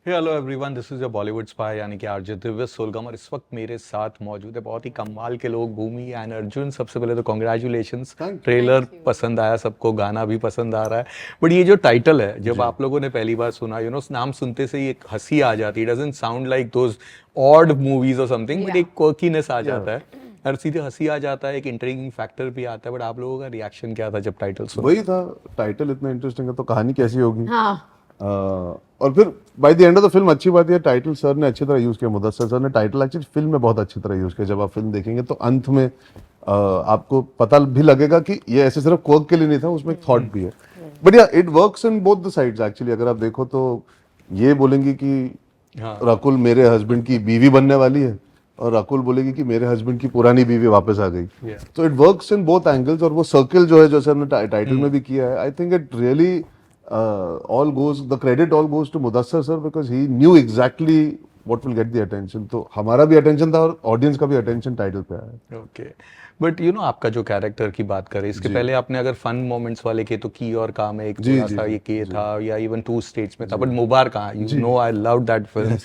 Hello everyone, this is your Bollywood spy यानी कि RJ Divya सोलगम और इस वक्त मेरे साथ मौजूद है बहुत ही कमाल के लोग, भूमि एंड अर्जुन। सबसे पहले तो कॉन्ग्रेचुलेशंस, ट्रेलर पसंद आया सबको, गाना भी पसंद आ रहा है। बट ये जो टाइटल है, जब आप लोगों ने पहली बार सुना, नाम सुनते से ही एक हंसी आ जाती है। Doesn't sound like those odd movies और समथिंग, बट एक क्वर्कीनेस आ जाता है, हर सीधे हंसी आ जाता है, एक इंट्रिगिंग फैक्टर भी आता है। बट आप लोगों का रिएक्शन क्या था जब टाइटल सुना? वही था, टाइटल इतना इंटरेस्टिंग है तो कहानी कैसी होगी। और फिर by the end of the film अच्छी बात है, टाइटल सर ने अच्छी तरह यूज किया, मुदस्सर सर ने टाइटल एक्चुअली फिल्म में बहुत अच्छी तरह यूज किया। जब आप फिल्म देखेंगे तो अंत में आपको पता भी लगेगा कि ये ऐसे सिर्फ क्वर्क के लिए नहीं था, उसमें एक थॉट भी है। बट या it works in both the sides actually. अगर आप देखो तो ये बोलेंगे कि रकुल मेरे हस्बैंड की बीवी बनने वाली है, और रकुल बोलेगी कि मेरे हस्बैंड की पुरानी बीवी वापस आ गई। तो it works in both angles. और वो सर्कल जो है, जैसे हमने टाइटल में भी किया है, I think it really all goes, the credit all goes to Mudassar sir, because he knew exactly what will get the attention. तो हमारा भी attention था और ऑडियंस का भी attention टाइटल पे आया। ओके, बट आपका जो कैरेक्टर की बात करें, इसके पहले आपने अगर फन मोमेंट्स वाले के तो की और काम है, एक थोड़ा सा ये के था या इवन टू स्टेट्स में था। बट मुबार कहाँ, आई लव दैट फिल्म,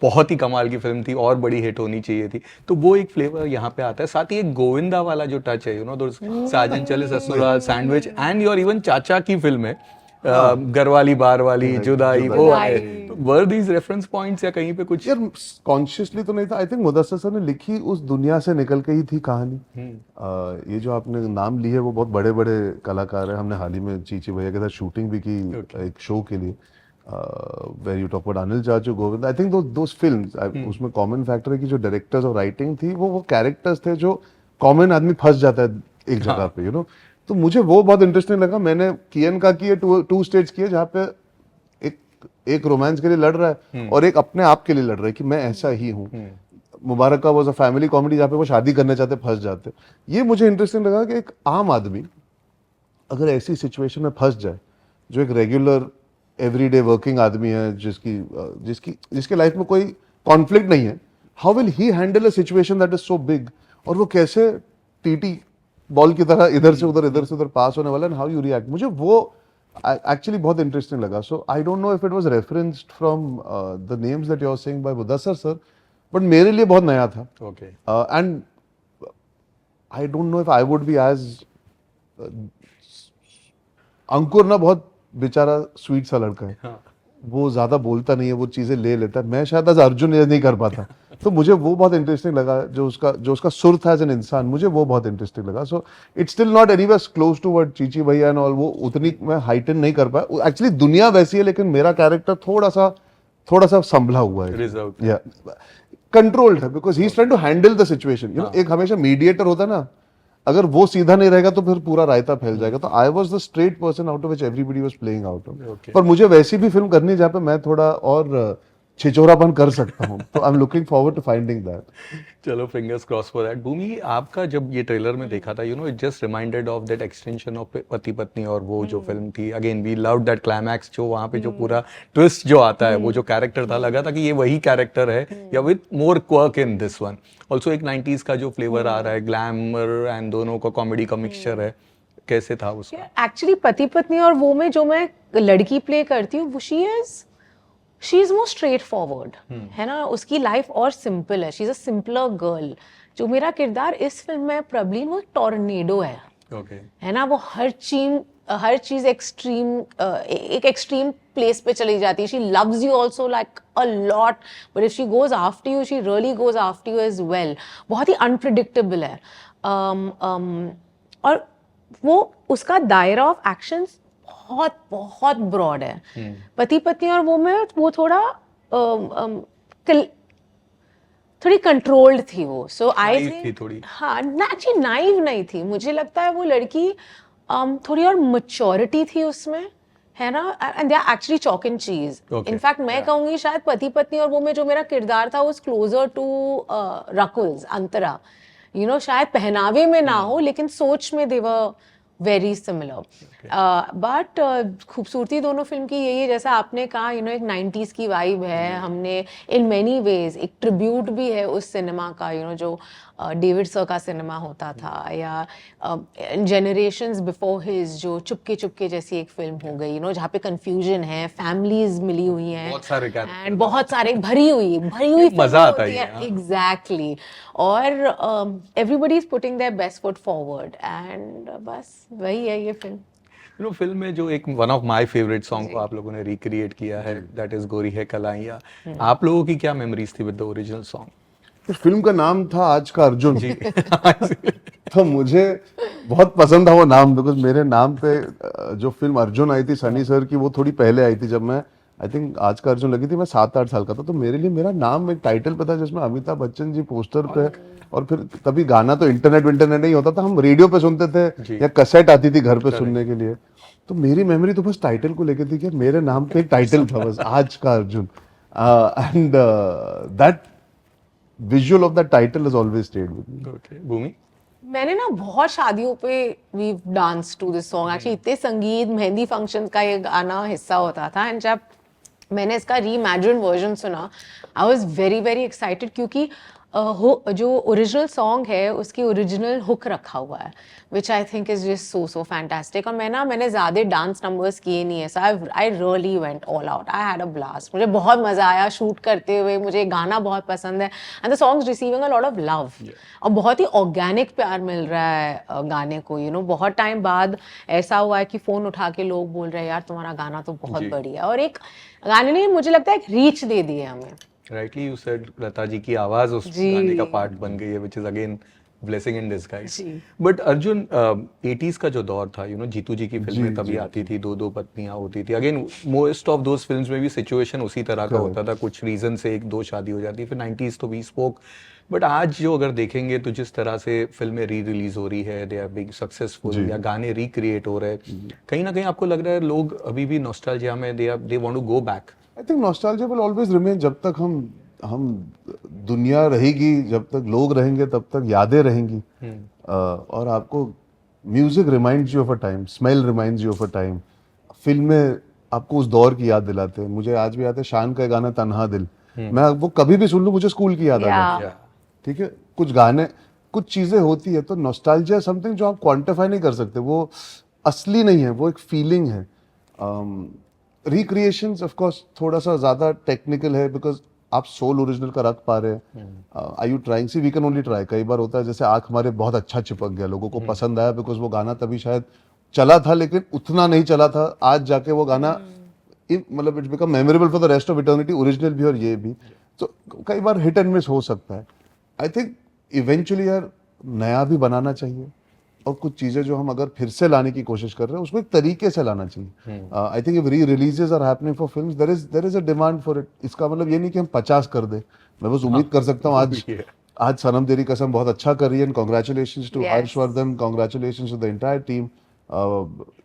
बहुत ही कमाल की फिल्म थी और बड़ी हिट होनी चाहिए थी। तो वो एक फ्लेवर यहाँ पे आता है, साथ ही एक गोविंदा वाला जो टच है, साजन चले ससुराल, सैंडविच एंड योर इवन चाचा की फिल्म है, घरवाली बार वाली, जुदाई, वो वर दीज रेफरेंस पॉइंट्स या कहीं पे कुछ? यार कॉन्शियसली तो नहीं था। आई थिंक मुदस्सर सर ने लिखी उस दुनिया से निकल के ही थी कहानी। ये जो आपने नाम ली है वो बहुत बड़े बड़े कलाकार हैं। हमने हाल ही में चीची भैया के साथ शूटिंग भी की एक शो के लिए, where you talk about Anil चाचू, Govind. I think those films, उसमें कॉमन फैक्टर है कि जो डायरेक्टर्स और राइटिंग थी, वो कैरेक्टर्स थे जो कॉमन आदमी फंस जाता है एक जगह पे, तो मुझे वो बहुत इंटरेस्टिंग लगा। मैंने कियन का किए टू स्टेट्स किए, जहाँ पे एक रोमांस के लिए लड़ रहा है और एक अपने आप के लिए लड़ रहा है कि मैं ऐसा ही हूँ। मुबारक का वाज अ फैमिली कॉमेडी, जहाँ पे वो शादी करने चाहते फंस जाते। ये मुझे इंटरेस्टिंग लगा कि एक आम आदमी अगर ऐसी सिचुएशन में फंस जाए, जो एक रेगुलर एवरीडे वर्किंग आदमी है, जिसके लाइफ में कोई कॉन्फ्लिक्ट नहीं है, how will he handle a situation that is so big. और वो कैसे टीटी बॉल की तरह इधर से उधर पास होने वाला, एंड हाउ यू रिएक्ट। मुझे वो एक्चुअली बहुत इंटरेस्टिंग लगा। So I don't know if it was referenced from the names that you are saying by Mudassar sir, but मेरे लिए बहुत नया था। Okay, and I don't know if I would be as Ankur ना बहुत बेचारा स्वीट सा लड़का है। वो ज्यादा बोलता नहीं है, वो चीजें ले लेता है। मैं शायद आज अर्जुन ये नहीं कर पाता। तो मुझे वो बहुत इंटरेस्टिंग लगा, जो उसका सुर था एज एन इंसान, मुझे वो बहुत इंटरेस्टिंग लगा। So it's still not anywhere close to what Chichi भैया एंड ऑल, वो उतनी मैं हाइटन नहीं कर पाया। एक्चुअली दुनिया वैसी है, लेकिन मेरा कैरेक्टर थोड़ा सा संभला हुआ है, या कंट्रोल्ड है, because he is trying to handle the situation. एक हमेशा मीडिएटर होता है ना, अगर वो सीधा नहीं रहेगा तो फिर पूरा रायता फैल जाएगा। तो I was the straight person out of which everybody was playing out of. पर मुझे वैसी भी फिल्म करनी जहाँ पे मैं थोड़ा और छिचोरापन कर सकता हूँ। तो I am looking forward to finding that. चलो, fingers cross for that. Bhumi, आपका जब ये ट्रेलर में देखा था, it just reminded of that extension of पति पत्नी, और वो जो फिल्म थी, again we loved that climax, जो वहाँ पे जो पूरा ट्विस्ट जो आता है, वो जो कैरेक्टर था, लगा था कि ये वही कैरेक्टर है, या with more quirk in this one. Also एक 90s का जो फ्लेवर आ रहा है, ग्लैमर एंड दोनों का कॉमेडी का मिक्सचर है, कैसे था उसका? एक्चुअली पति पत्नी और वो में जो मैं लड़की प्ले करती हूँ, वो she is more straight forward, है ना। उसकी लाइफ और सिंपल है, she is a simpler girl. जो मेरा किरदार इस फिल्म में प्रॉब्लम, वो टॉर्नेडो है, है ना। वो हर चीज एक्सट्रीम, एक एक्सट्रीम प्लेस पे चली जाती है। She loves you also like a lot, but if she goes after you, she really goes after you as well. बहुत ही अनप्रिडिक्टेबल है। और वो उसका दायरा ऑफ एक्शंस बहुत बहुत ब्रॉड है। पति पत्नी और वो में वो थोड़ी कंट्रोल्ड थी वो। सो आई थिंक, हाँ, एक्चुअली नाइव नहीं थी। मुझे लगता है वो लड़की थोड़ी और मैच्योरिटी थी उसमें, है ना। And they are actually chalk and cheese. In fact मैं कहूंगी शायद पति पत्नी और वो में जो मेरा किरदार था, वो क्लोजर टू रकुल्स, अंतरा। शायद पहनावे में ना हो, लेकिन सोच में दे वर वेरी सिमिलर बट खूबसूरती दोनों फिल्म की यही है, जैसा आपने कहा एक 90s की वाइब है, हमने इन मैनी वेज एक ट्रिब्यूट भी है उस सिनेमा का, जो डेविड सर का सिनेमा होता था, या जनरेशंस बिफोर हिज जो चुपके चुपके जैसी एक फिल्म हो गई, जहाँ पे कंफ्यूजन है, फैमिलीज मिली हुई हैं, बहुत सारे एंड बहुत सारे भरी हुई मजा आता है एग्जैक्टली, और everybody is putting their best foot forward, and बस वही है ये फिल्म। फिल्म में जो एक one of my favourite song को आप लोगों ने रिक्रिएट किया है, दैट इज गोरी है कलाइयाँ। आप लोगों की क्या मेमोरीज थी विद द ओरिजिनल सॉन्ग? इस फिल्म का नाम था आज का अर्जुन जी। तो मुझे बहुत पसंद था वो नाम, बिकॉज मेरे नाम पे जो फिल्म अर्जुन आई थी सनी सर की, वो थोड़ी पहले आई थी, जब मैं आई थिंक आज का अर्जुन लगी थी मैं 7-8 साल का था। तो मेरे लिए मेरा नाम एक टाइटल पे था जिसमें अमिताभ बच्चन जी पोस्टर पे, और फिर तभी गाना तो इंटरनेट नहीं होता था, हम रेडियो पे सुनते थे या कैसेट आती थी घर पे सुनने के लिए। तो मेरी मेमोरी तो बस टाइटल को लेकर थी कि मेरे नाम पे एक टाइटल था बस, आज का Arjun, and that visual of that title has always stayed with me. Okay, Bhumi? मैंने ना बहुत शादियों पे we dance to this song, actually इतने संगीत मेहंदी फंक्शंस का ये गाना हिस्सा होता था, एंड जब मैंने इसका रीइमेजिन्ड वर्जन सुना I was very very excited, क्योंकि जो ओरिजिनल सॉन्ग है उसकी ओरिजिनल हुक रखा हुआ है, which I think is just so fantastic. और मैंने ज़्यादा डांस नंबर्स किए नहीं है, so I really went all out, I had a blast, मुझे बहुत मज़ा आया शूट करते हुए, मुझे गाना बहुत पसंद है, and the songs receiving a lot of love, और बहुत ही ऑर्गेनिक प्यार मिल रहा है गाने को, बहुत टाइम बाद ऐसा हुआ है कि फ़ोन उठा के लोग बोल रहे हैं यार तुम्हारा गाना तो बहुत बढ़िया, और एक गाने ने मुझे लगता है एक रीच दे दी है हमें। Rightly you said, Lata ji की आवाज उस गाने का पार्ट बन गई है, which is again blessing in disguise. But Arjun 80s का जो दौर था, जीतू जी की फिल्में तभी आती थी, दो पत्नियां होती थी, again most of those films में भी सिचुएशन उसी तरह का होता था, कुछ रीजन से 1-2 शादी हो जाती, फिर 90s तो वी स्पोक। बट आज जो अगर देखेंगे तो जिस तरह से फिल्में री रिलीज हो रही है, दे आर बिग सक्सेसफुल, या गाने रिक्रिएट हो रहे हैं, कहीं ना कहीं आपको लग रहा है लोग अभी भी नॉस्टैल्जिया में they want to go back? I think nostalgia will always remain, जब तक हम दुनिया रहेगी, जब तक लोग रहेंगे तब तक यादें रहेंगी। और आपको music reminds you of a time, smell reminds you of a time, फिल्में आपको उस दौर की याद दिलाते हैं। मुझे आज भी याद है शान का गाना तन्हा दिल, मैं वो कभी भी सुन लूं मुझे स्कूल की याद आ जाती है। ठीक है, कुछ गाने, कुछ चीजें होती है, तो नॉस्टैल्जिया समथिंग जो आप क्वांटिफाई नहीं कर सकते, वो असली नहीं है, वो एक फीलिंग है। रिक्रिएशंस ऑफ कोर्स थोड़ा सा ज्यादा टेक्निकल है, बिकॉज आप सोल ओरिजिनल का रख पा रहे हैं। I you trying? See we can only try. कई बार होता है जैसे आंख हमारे बहुत अच्छा चिपक गया, लोगों को पसंद आया बिकॉज वो गाना तभी शायद चला था, लेकिन उतना नहीं चला था, आज जाके वो गाना मतलब it's become memorable for the rest of eternity, original भी और ये भी। तो कई बार हिट एंड मिस हो सकता है। आई थिंक इवेंचुअली यार नया भी बनाना चाहिए, और कुछ चीजें जो हम अगर फिर से लाने की कोशिश कर रहे हैं उसको एक तरीके से लाना चाहिए। I think if re releases are happening for films, there is a demand for it. इसका मतलब ये नहीं कि हम 50 कर दे। मैं बस उम्मीद कर सकता हूँ आज सनम तेरी कसम बहुत अच्छा कर रही है, and congratulations to Harshvardhan, congratulations to the entire team.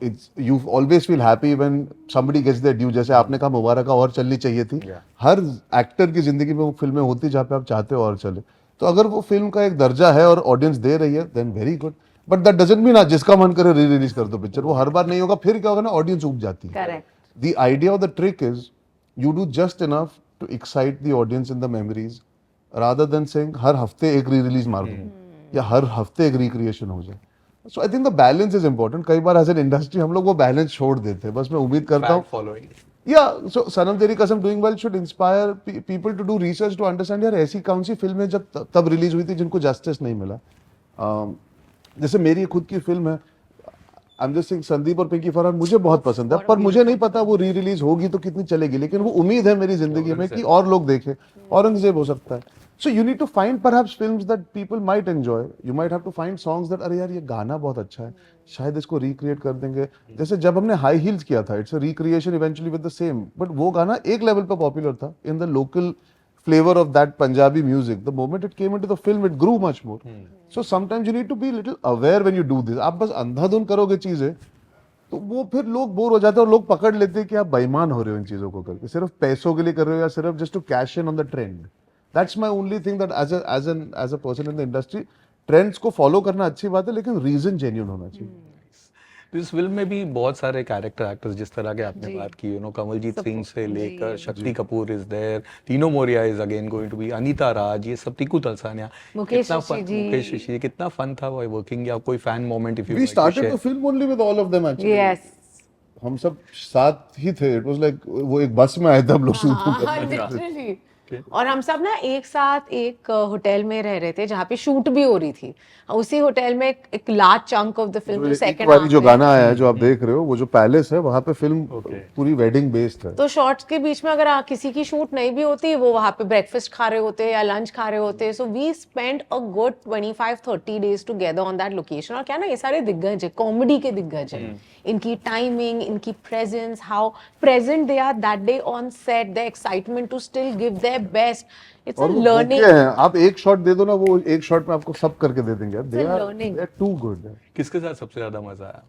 It's you always feel happy when somebody gets their due. जैसे आपने कहा मुबारक और चलनी चाहिए थी, हर एक्टर की जिंदगी में वो फिल्में होती जहाँ पे आप चाहते हो और चले। तो अगर वो फिल्म का एक दर्जा है और ऑडियंस दे रही है, then very good. But that doesn't mean जिसका मन करे री रिलीज कर दो पिक्चर, वो हर बार नहीं होगा। फिर क्या होगा ना, ऑडियंस उब जाती है। The idea of the trick is you do just enough to excite the audience in the memories, rather than saying हर हफ्ते एक री रिलीज मार दो या हर हफ्ते एक रिक्रिएशन हो जाए। So I think the balance is important. कई बार एज एन इंडस्ट्री हम लोग वो बैलेंस छोड़ देते हैं। बस मैं उम्मीद करता हूँ सो Sanam Teri Kasam doing well should inspire people to do research to understand यार ऐसी कौन सी फिल्में जब तब रिलीज हुई थी जिनको जस्टिस नहीं मिला। जैसे मेरी खुद की फिल्म है I am just saying, Sandeep और पिंकी फरहान मुझे बहुत पसंद है, पर मुझे नहीं पता वो री रिलीज होगी तो कितनी चलेगी, लेकिन वो उम्मीद है मेरी जिंदगी में कि और लोग देखें। औरंगजेब हो सकता है। So you need to find perhaps films that people might enjoy. You might have to find songs that अरे यार ये गाना बहुत अच्छा है, शायद इसको रिक्रिएट कर देंगे। जैसे जब हमने हाई हील्स किया था, it's a recreation eventually with the same, but वो गाना एक लेवल पे पॉपुलर था in the local flavor of that Punjabi music. The moment it came into the film, it grew much more. So sometimes you need to be little aware when you do this. आप बस अंधाधुन करोगे चीजें तो वो फिर लोग bore हो जाते हैं, और लोग पकड़ लेते हैं कि आप बेईमान हो रहे हो इन चीजों को करके, सिर्फ पैसों के लिए कर रहे हो या सिर्फ just to cash in on the trend. That's my only thing that as a person in the industry, trends को फॉलो करना अच्छी बात है, लेकिन रीजन जेन्युइन होना चाहिए। इस फिल्म में भी बहुत सारे कैरेक्टर एक्टर्स जिस तरह के आपने जी। बात की, कमलजीत सिंह से जी। लेकर शक्ति कपूर इज देयर, तीनों मोरिया is again going to be, Anita Raj, ये सब, टिकू तलसानिया, मुकेश कितना ऋषि फन, जी। मुकेश ऋषि, कितना फन था वो वर्किंग, या कोई fan moment if you we started the film only with all of them actually. Yes हम सब साथ ही थे। इट वाज लाइक वो एक बस में आए थे हम लोग शूटिंग हाँ करने। लिटरली। और हम सब ना एक साथ एक होटल में रह रहे थे जहाँ पे शूट भी हो रही थी। उसी होटल में एक large chunk of the film जो एक सेकंड वाली जो गाना आया है जो आप देख रहे हो, वो जो पैलेस है वहाँ पे फिल्म पूरी वेडिंग बेस्ड है। तो शॉर्ट्स के बीच में अगर किसी की शूट नहीं भी होती, वो वहाँ पे ब्रेकफास्ट खा रहे होते या लंच खा रहे होते। So we spend a good 25-30 days together on that location. और क्या ना, ये सारे दिग्गज है, कॉमेडी के दिग्गज है। इनकी टाइमिंग, इनकी presence, how present they are that day on set, the excitement to still give their best, it's a और वो लर्निंग। भूखे हैं। आप एक शॉट दे दो ना, वो एक शॉट में आपको सब करके दे देंगे। They learning. Are too good. किसके साथ सबसे ज्यादा मजा आया,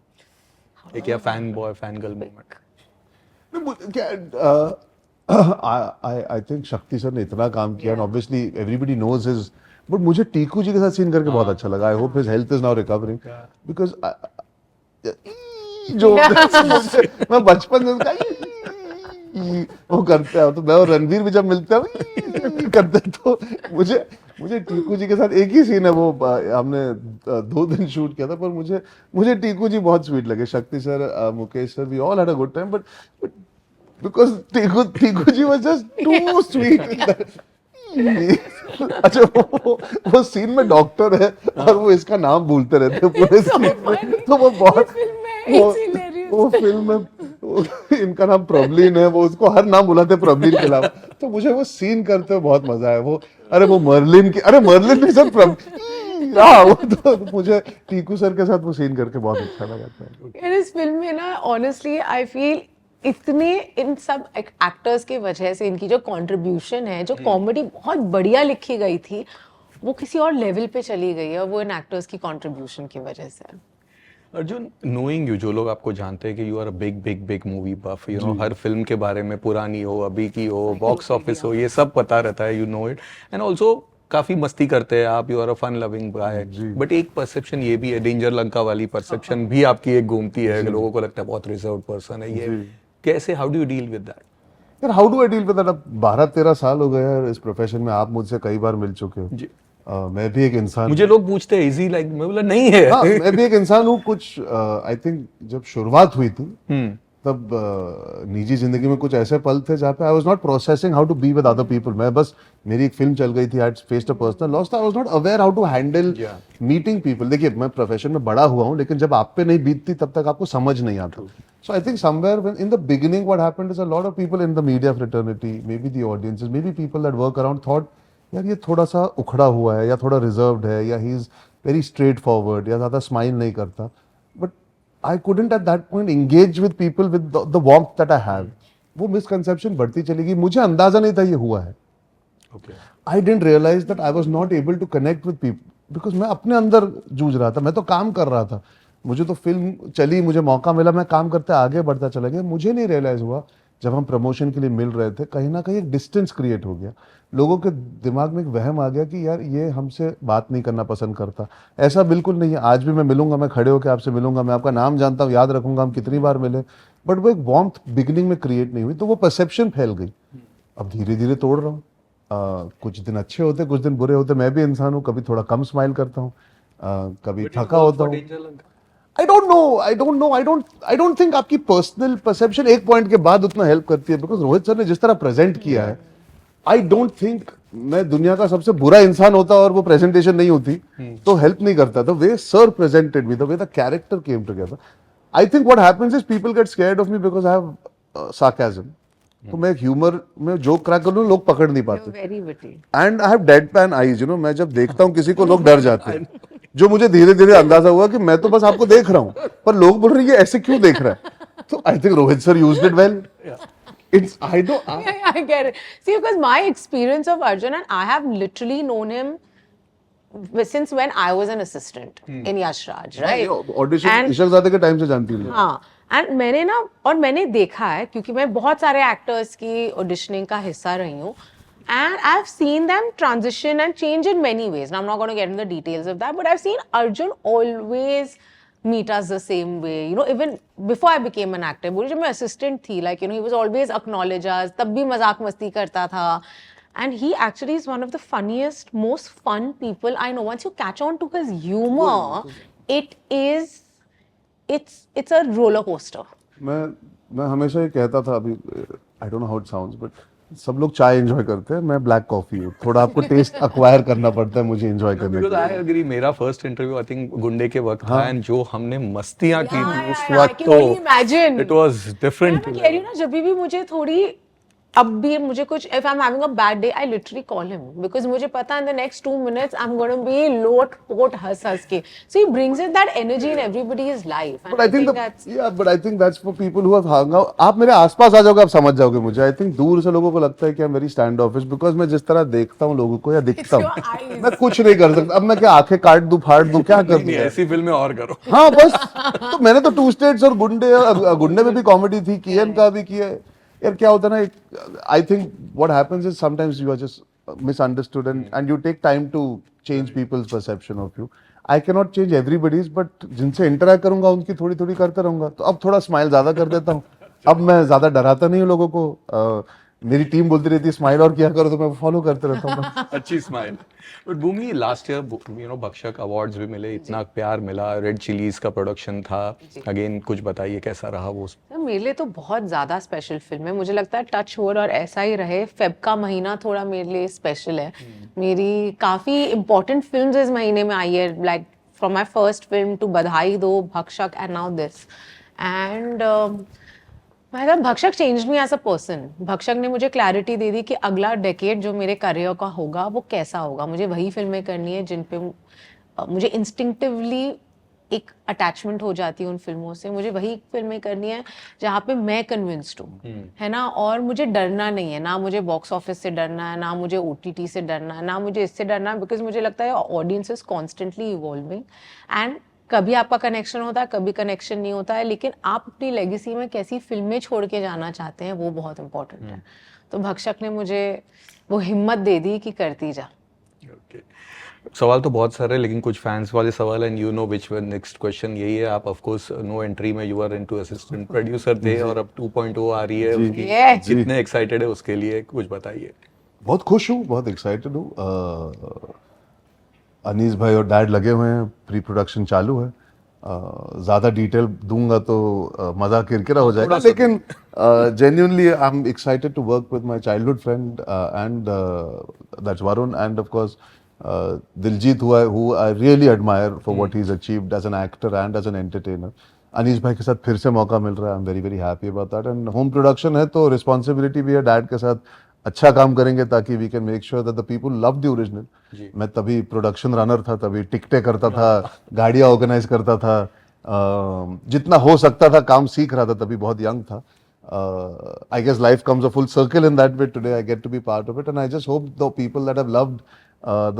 एक या fan boy fan girl moment? I think Shakti sir ने इतना काम किया, and obviously everybody knows his, but मुझे टीकू जी के साथ सीन करके बहुत अच्छा लगा। I hope his health is now recovering, because जो मैं बचपन से उसका वो करते हैं, तो मैं और रणवीर भी जब मिलते हैं करते हैं, तो मुझे टीकू जी के साथ एक ही सीन है, वो हमने 2 दिन शूट किया था, पर मुझे टीकू जी बहुत स्वीट लगे। Shakti sir, Mukesh sir, we all had a good time, but because Tiku ji was just too sweet in that. अच्छा, वो सीन में डॉक्टर है और वो इसका नाम भूलते रहते हैं पूरे सीन में, तो वो बहुत वो फिल्म में इनका नाम प्रॉब्लिन है, वो उसको हर नाम बुलाते हैं प्रॉब्लिन के अलावा। तो मुझे वो सीन करते हुए बहुत मजा आया। वो वो मर्लिन नहीं सर, वो तो मुझे टीकू सर के साथ वो सीन करके बहुत अच्छा लगा था। इस फिल्म में ना ऑनेस्टली आई फील इतने इन सब एक्टर्स की वजह से इनकी जो कंट्रीब्यूशन है, जो कॉमेडी बहुत बढ़िया लिखी गई थी, वो किसी और लेवल पे चली गई है, वो इन एक्टर्स की कंट्रीब्यूशन की वजह से। अर्जुन, नोइंग यू, जो लोग आपको जानते हैं कि you are a big big big movie buff, हर फिल्म के बारे में, पुरानी हो, अभी की हो, बॉक्स ऑफिस हो, ये सब पता रहता है, you know it, and also काफी मस्ती करते हैं आप, you are a fun loving guy, but एक परसेप्शन ये भी है, डेंजर लंका वाली परसेप्शन भी आपकी एक घूमती है, लोगों को लगता है बहुत रिजर्व्ड पर्सन है ये, कैसे, how do you deal with that? यार, how do I deal with that? अब 12-13 साल हो गए यार इस प्रोफेशन में, आप मुझसे कई बार मिल चुके हो जी। मैं भी एक इंसान, मुझे लोग पूछते हैं इजी, लाइक मैं बोला नहीं है। हाँ, मैं भी एक इंसान हूँ। कुछ आई थिंक जब शुरुआत हुई थी तब निजी जिंदगी में कुछ ऐसे पल थे जहाँ पे I was not processing how to be with other people. मैं बस, मेरी एक फिल्म चल गई थी, I faced a personal loss, I was not aware how to handle meeting people. देखिए, मैं प्रोफेशन में बड़ा हुआ हूँ, लेकिन जब आप पे नहीं बीतती तब तक आपको समझ नहीं आता। So I think somewhere in the beginning what happened is a lot of people in the media fraternity, maybe the audiences, maybe people that work around thought यार ये थोड़ा सा उखड़ा हुआ है, या थोड़ा रिजर्व्ड है, या he is very straight forward, या ज्यादा स्माइल नहीं करता। But I couldn't at that point engage with people with the warmth that I have. वो misconception बढ़ती चली गई, मुझे अंदाजा नहीं था ये हुआ है। Okay. I didn't realize that I was not able to connect with people because मैं अपने अंदर जूझ रहा था, मैं तो काम कर रहा था, मुझे तो फिल्म चली, मुझे मौका मिला, मैं काम करते आगे बढ़ता चला गया। मुझे नहीं रियलाइज हुआ जब हम प्रमोशन के लिए मिल रहे थे, कहीं ना कहीं एक डिस्टेंस क्रिएट हो गया, लोगों के दिमाग में एक वहम आ गया कि यार ये हमसे बात नहीं करना पसंद करता। ऐसा बिल्कुल नहीं है, आज भी मैं मिलूंगा, मैं खड़े होकर आपसे मिलूंगा, मैं आपका नाम जानता हूँ, याद रखूंगा हम कितनी बार मिले, बट वो एक वार्मथ बिगिनिंग में क्रिएट नहीं हुई, तो वो परसेप्शन फैल गई। अब धीरे धीरे तोड़ रहा हूँ। कुछ दिन अच्छे होते, कुछ दिन बुरे होते, मैं भी इंसान हूँ, कभी थोड़ा कम स्माइल करता हूँ, कभी थका होता हूँ। I don't think आपकी पर्सनल परसेप्शन एक पॉइंट के बाद उतना हेल्प करती है, बिकॉज रोहित सर ने जिस तरह प्रेजेंट किया है, आई डोंट थिंक मैं दुनिया का सबसे बुरा इंसान होता और वो प्रेजेंटेशन नहीं होती तो हेल्प नहीं करता। The way sir presented me, the way the character came together, I think what happens is people get scared of me because I have sarcasm. तो मैं ह्यूमर में जोक क्रैक कर लूं, लोग पकड़ नहीं पाते, एंड आई हैव डेडपैन आईज, मैं जब देखता हूं किसी को लोग डर जाते हैं, जो मुझे धीरे धीरे अंदाजा हुआ कि मैं तो बस आपको देख रहा हूं, पर लोग बोल रहे हैं ये ऐसे क्यों देख रहा है। तो I think Rohit sir used it well. It's I get it. See, because my experience of Arjun, and I have literally known him since when I was an assistant in Yash Raj, right? Audition Ishaqzaade के time से जानती हूँ। हाँ, and मैंने देखा है, क्योंकि मैं बहुत सारे एक्टर्स की ऑडिशनिंग का हिस्सा रही हूँ, and I've seen them transition and change in many ways. Now I'm not going to get into the details of that, but I've seen Arjun always meet us the same way. You know, even before I became an actor, बोली जब मैं assistant थी, like, you know, he was always acknowledge us, तब भी मजाक मस्ती करता था. And he actually is one of the funniest, most fun people I know. Once you catch on to his humor, it's a roller coaster. मैं हमेशा ये कहता था अभी, आई don't know how it sounds, but सब लोग चाय एंजॉय करते हैं, मैं ब्लैक कॉफी हूँ. थोड़ा आपको टेस्ट अक्वायर करना पड़ता है मुझे एंजॉय करने के बिकॉज़ लिए. I agree. मेरा first interview I think Gunday के वक्त था, एंड जो हमने मस्तियां की थी उस I वक्त can only imagine. It was different. मैं कह रही हूँ ना, जब भी मुझे थोड़ी, अब भी मुझे कुछ, if I'm having a bad day, I literally call him because मुझे पता है in the next 2 minutes I'm going to be लोट पोट हंस के. So he brings in that energy in everybody's life. And But I think that's for people who have hung out. आप मेरे आसपास आ जाओगे, आप समझ जाओगे मुझे. आई थिंक दूर से लोगों को लगता है कि I'm very standoffish because मैं जिस तरह देखता हूँ लोगों को या दिखता It's your हूँ, eyes. मैं कुछ नहीं कर सकता. अब मैं क्या आंखें काट दूं, फाड़ दूं, क्या कर दूं? ऐसी फिल्में और करो. हाँ बस. तो मैंने तो 2 स्टेट्स और गुंडे में भी कॉमेडी थी, कियन का भी किया है. यार क्या होता है ना, I think what happens is sometimes you are just misunderstood and you take time to change people's perception of you. I can not change everybody's, but जिनसे इंटरेक्ट करूंगा उनकी थोड़ी थोड़ी करता रहूंगा. तो अब थोड़ा स्माइल ज्यादा कर देता हूँ. अब मैं ज्यादा डराता नहीं हूँ लोगों को. मेरी टीम बोलती रहती है स्माइल और क्या करो, तो मैं फॉलो करते रहता हूँ. अच्छी smile. But Bhumi, last year you know Bhakshak awards भी मिले, इतना प्यार मिला, रेड चिलीज का प्रोडक्शन था. अगेन कुछ बताइए कैसा रहा वो? मेरे लिए तो बहुत ज़्यादा स्पेशल फिल्म है. मुझे लगता है टच वुड और ऐसा ही रहे. फेब का महीना थोड़ा मेरे लिए स्पेशल है. मेरी काफ़ी इंपॉर्टेंट फिल्म्स इस महीने में आई है, like from my first film to Badhaai Do, Bhakshak and now this. And मतलब Bhakshak change me as a person. Bhakshak ने मुझे क्लैरिटी दे दी कि अगला डेकेड जो मेरे करियर का होगा वो कैसा होगा. मुझे वही फिल्में करनी है जिन पे मुझे इंस्टिंक्टिवली एक अटैचमेंट हो जाती है उन फिल्मों से. मुझे वही फिल्में करनी है जहाँ पे मैं कन्विंस्ड हूँ, है ना. और मुझे डरना नहीं है, ना मुझे बॉक्स ऑफिस से डरना है, ना मुझे OTT से डरना है, ना मुझे इससे डरना है. बिकॉज मुझे लगता है audience is constantly evolving and कभी आपका कनेक्शन होता है, कभी कनेक्शन नहीं होता है. लेकिन आप अपनी लेगेसी में कैसी फिल्में छोड़ के जाना चाहते हैं वो बहुत इंपॉर्टेंट है. तो भक्षक ने मुझे वो हिम्मत दे दी कि करती जा. सवाल तो बहुत सारे, लेकिन कुछ फैंस वाले सवाल and you know which one. Next question यही है. आप ऑफ कोर्स नो एंट्री में you are into assistant producer थे और अब 2.0 आ रही है उसकी. कितने एक्साइटेड है उसके लिए, कुछ बताइए. बहुत खुश हूँ, बहुत एक्साइटेड हूँ. अनीस भाई और डैड लगे हुए हैं, प्री प्रोडक्शन चालू है. ज़्यादा डिटेल दूंगा तो मज़ा किरकिरा हो जाएगा, लेकिन genuinely I'm excited to work with my childhood friend and that's Varun, and of course Diljit, who I really admire for what he's achieved as an actor and as an entertainer. Anees भाई के साथ फिर से मौका मिल रहा है. I'm very very happy about that. And home production है तो responsibility भी है. डैड के साथ अच्छा काम करेंगे ताकि we can make sure that the people love the original. मैं तभी प्रोडक्शन रनर था, तभी टिकटें करता था, गाड़ियाँ ऑर्गेनाइज करता था, जितना हो सकता था काम सीख रहा था, तभी बहुत यंग था. I guess life comes a full circle in that way. Today I get to be part of it, and I just hope the people that have loved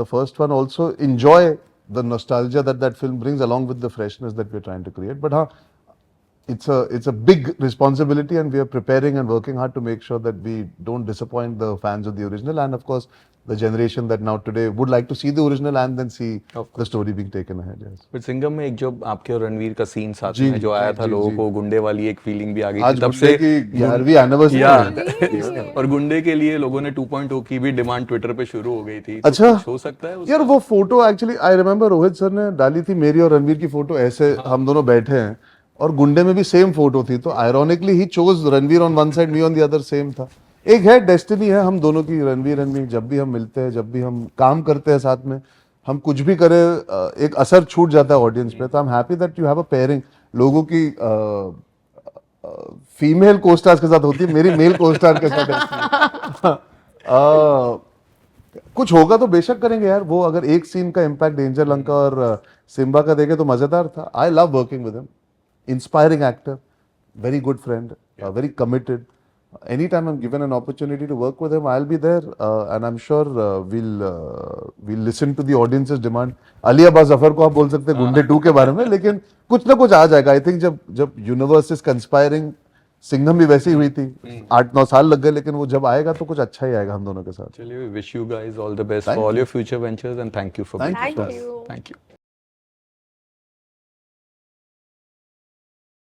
the first one also enjoy the nostalgia that film brings along with the freshness that we're trying to create. But it's a big responsibility, and we are preparing and working hard to make sure that we don't disappoint the fans of the original, and of course the generation that now today would like to see the original and then see the story being taken ahead. Yes. But Singham में एक जो आपके और रणवीर का scene साथ में जो आया था, लोगों को गुंडे वाली एक फीलिंग भी आ गई आज थी तब से. 11वीं एनिवर्सरी और गुंडे के लिए लोगों ने 2.0 की भी डिमांड ट्विटर पे शुरू हो गई थी. अच्छा, हो सकता है यार वो photo actually I remember Rohit sir ने डाली थी, मेरी और रणवीर की फोटो ऐसे हम दोनों बैठे हैं, और गुंडे में भी सेम फोटो थी. तो ironically he chose Ranveer on one side, me on the other. Same था. एक है डेस्टिनी है हम दोनों की, रणवीर एंड मी. जब भी हम मिलते हैं, जब भी हम काम करते हैं साथ में, हम कुछ भी करें, एक असर छूट जाता है ऑडियंस पे. तो I am happy that you have a pairing. लोगों की फीमेल कोस्टार्स के साथ होती है, मेरी मेल कोस्टार के साथ कुछ होगा तो बेशक करेंगे यार. वो अगर एक सीन का इम्पैक्ट डेंजर लंका और सिम्बा का देखे तो मजेदार था. I love working with him. Inspiring actor, very good friend, very committed. Anytime I'm given an opportunity to work with him, I'll be there, and I'm sure we'll listen to the audience's demand. Ali Abbas Zafar को आप बोल सकते हैं गुंडे 2 के बारे में, लेकिन कुछ ना कुछ आ जाएगा. I think जब universe is conspiring, सिंघम भी वैसी हुई थी. 8-9 साल लग गए, लेकिन वो जब आएगा तो कुछ अच्छा ही आएगा हम दोनों के साथ. चलिए, wish you guys all the best for all your future ventures, and thank you for being with us. Thank you. Thank you.